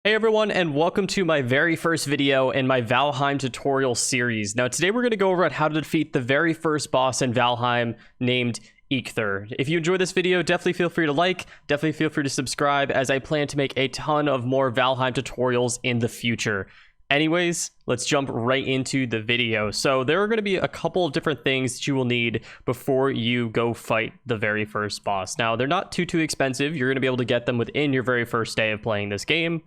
Hey everyone, and welcome to my very first video in my Valheim tutorial series. Now today we're going to go over how to defeat the very first boss in Valheim named Eikthyr. If you enjoyed this video, definitely feel free to like, definitely feel free to subscribe, as I plan to make a ton of more Valheim tutorials in the future. Anyways, let's jump right into the video. So there are going to be a couple of different things that you will need before you go fight the very first boss. Now, they're not too expensive. You're going to be able to get them within your very first day of playing this game,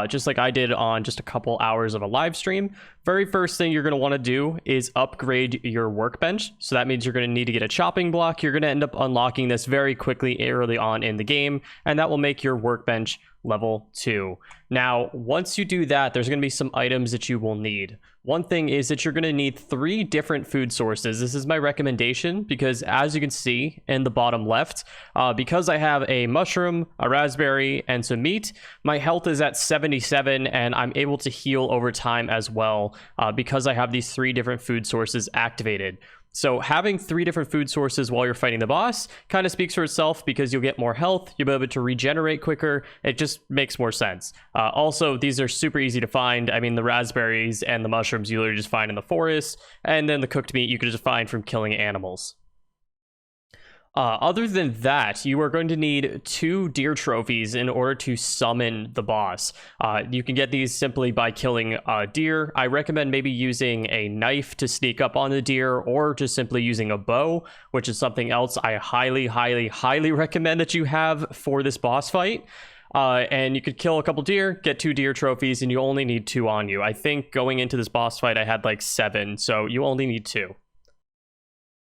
just like I did on just a couple hours of a live stream. Very first thing you're going to want to do is upgrade your workbench. So that means you're going to need to get a chopping block. You're going to end up unlocking this very quickly early on in the game, and that will make your workbench level 2. Now, once you do that, there's going to be some items that you will need. One thing is that you're going to need 3 different food sources. This is my recommendation because, as you can see in the bottom left, because I have a mushroom, a raspberry, and some meat, my health is at 77, and I'm able to heal over time as well because I have these 3 different food sources activated. So having 3 different food sources while you're fighting the boss kind of speaks for itself because you'll get more health, you'll be able to regenerate quicker. It just makes more sense. Also, these are super easy to find. I mean, the raspberries and the mushrooms you literally just find in the forest, and then the cooked meat you can just find from killing animals. Other than that, you are going to need 2 deer trophies in order to summon the boss. You can get these simply by killing a deer. I recommend maybe using a knife to sneak up on the deer, or just simply using a bow, which is something else I highly recommend that you have for this boss fight. And you could kill a couple deer, get 2 deer trophies, and you only need 2 on you. I think going into this boss fight, I had like 7, so you only need 2.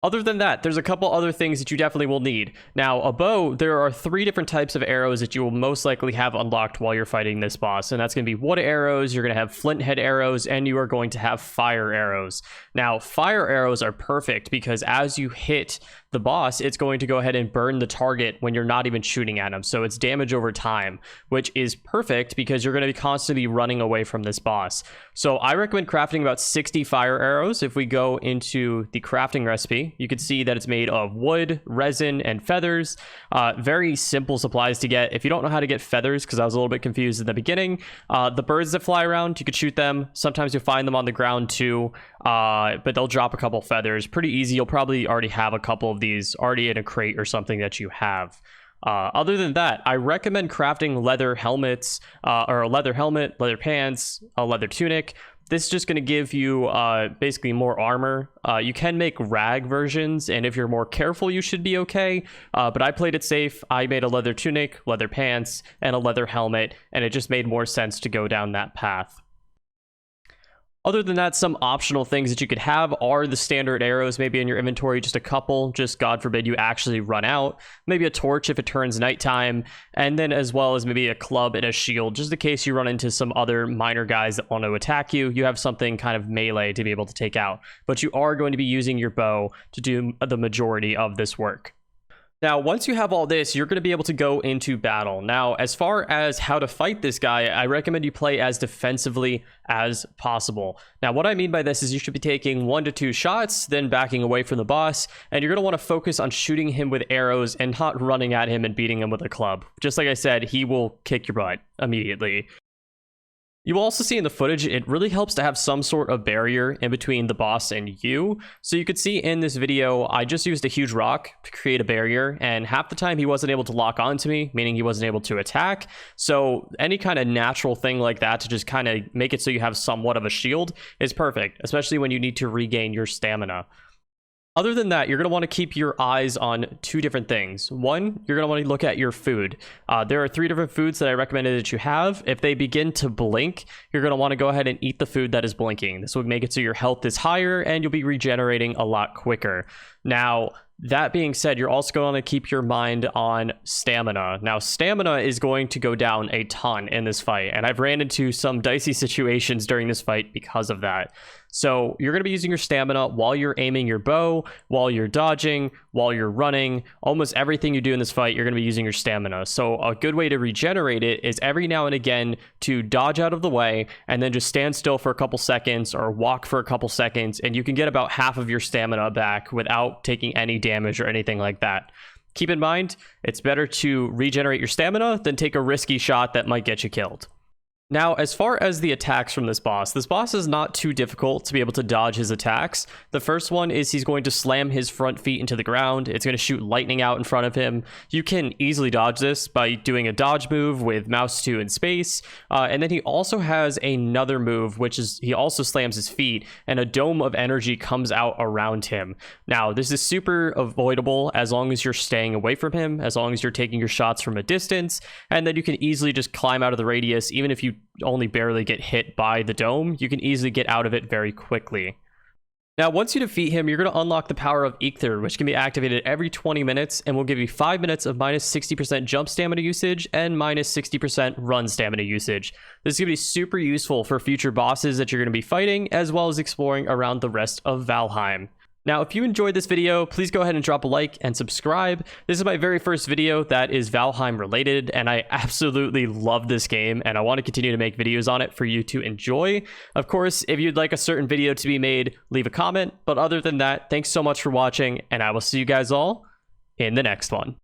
Other than that, there's a couple other things that you definitely will need. Now, a bow, there are 3 different types of arrows that you will most likely have unlocked while you're fighting this boss, and that's going to be wood arrows, you're going to have flint head arrows, and you are going to have fire arrows. Now, fire arrows are perfect because as you hit the boss, it's going to go ahead and burn the target when you're not even shooting at him, so it's damage over time, which is perfect because you're going to be constantly running away from this boss. So I recommend crafting about 60 fire arrows. If we go into the crafting recipe, you can see that it's made of wood, resin, and feathers. Very simple supplies to get. If you don't know how to get feathers, because I was a little bit confused in the beginning, the birds that fly around, you could shoot them. Sometimes you'll find them on the ground too, but they'll drop a couple feathers. Pretty easy. You'll probably already have a couple of these already in a crate or something that you have. Other than that, I recommend crafting leather helmets, or a leather helmet, leather pants, a leather tunic. This is just going to give you basically more armor. You can make rag versions, and if you're more careful, you should be okay. But I played it safe. I made a leather tunic, leather pants, and a leather helmet, and it just made more sense to go down that path. Other than that, some optional things that you could have are the standard arrows, maybe in your inventory, just a couple, just God forbid you actually run out. Maybe a torch if it turns nighttime, and then as well as maybe a club and a shield, just in case you run into some other minor guys that want to attack you. You have something kind of melee to be able to take out, but you are going to be using your bow to do the majority of this work. Now, once you have all this, you're going to be able to go into battle. Now, as far as how to fight this guy, I recommend you play as defensively as possible. Now, what I mean by this is you should be taking 1 to 2 shots, then backing away from the boss, and you're going to want to focus on shooting him with arrows and not running at him and beating him with a club. Just like I said, he will kick your butt immediately. You will also see in the footage, it really helps to have some sort of barrier in between the boss and you. So you could see in this video, I just used a huge rock to create a barrier, and half the time he wasn't able to lock onto me, meaning he wasn't able to attack. So any kind of natural thing like that to just kind of make it so you have somewhat of a shield is perfect, especially when you need to regain your stamina. Other than that, you're going to want to keep your eyes on 2 different things. One, you're going to want to look at your food. There are 3 different foods that I recommended that you have. If they begin to blink, you're going to want to go ahead and eat the food that is blinking. This will make it so your health is higher and you'll be regenerating a lot quicker. Now, that being said, you're also going to keep your mind on stamina. Now, stamina is going to go down a ton in this fight, and I've ran into some dicey situations during this fight because of that. So you're going to be using your stamina while you're aiming your bow, while you're dodging, while you're running. Almost everything you do in this fight, you're going to be using your stamina. So a good way to regenerate it is every now and again to dodge out of the way and then just stand still for a couple seconds or walk for a couple seconds, and you can get about half of your stamina back without taking any damage or anything like that. Keep in mind, it's better to regenerate your stamina than take a risky shot that might get you killed. Now, as far as the attacks from this boss is not too difficult to be able to dodge his attacks. The first one is he's going to slam his front feet into the ground. It's going to shoot lightning out in front of him. You can easily dodge this by doing a dodge move with mouse 2 and space. And then he also has another move, which is he also slams his feet, and a dome of energy comes out around him. Now, this is super avoidable as long as you're staying away from him, as long as you're taking your shots from a distance, and then you can easily just climb out of the radius. Even if you only barely get hit by the dome, you can easily get out of it very quickly. Now, once you defeat him, you're going to unlock the power of Eikthyr, which can be activated every 20 minutes and will give you 5 minutes of minus 60% jump stamina usage and minus 60% run stamina usage. This is going to be super useful for future bosses that you're going to be fighting, as well as exploring around the rest of Valheim. Now, if you enjoyed this video, please go ahead and drop a like and subscribe. This is my very first video that is Valheim related, and I absolutely love this game, and I want to continue to make videos on it for you to enjoy. Of course, if you'd like a certain video to be made, leave a comment. But other than that, thanks so much for watching, and I will see you guys all in the next one.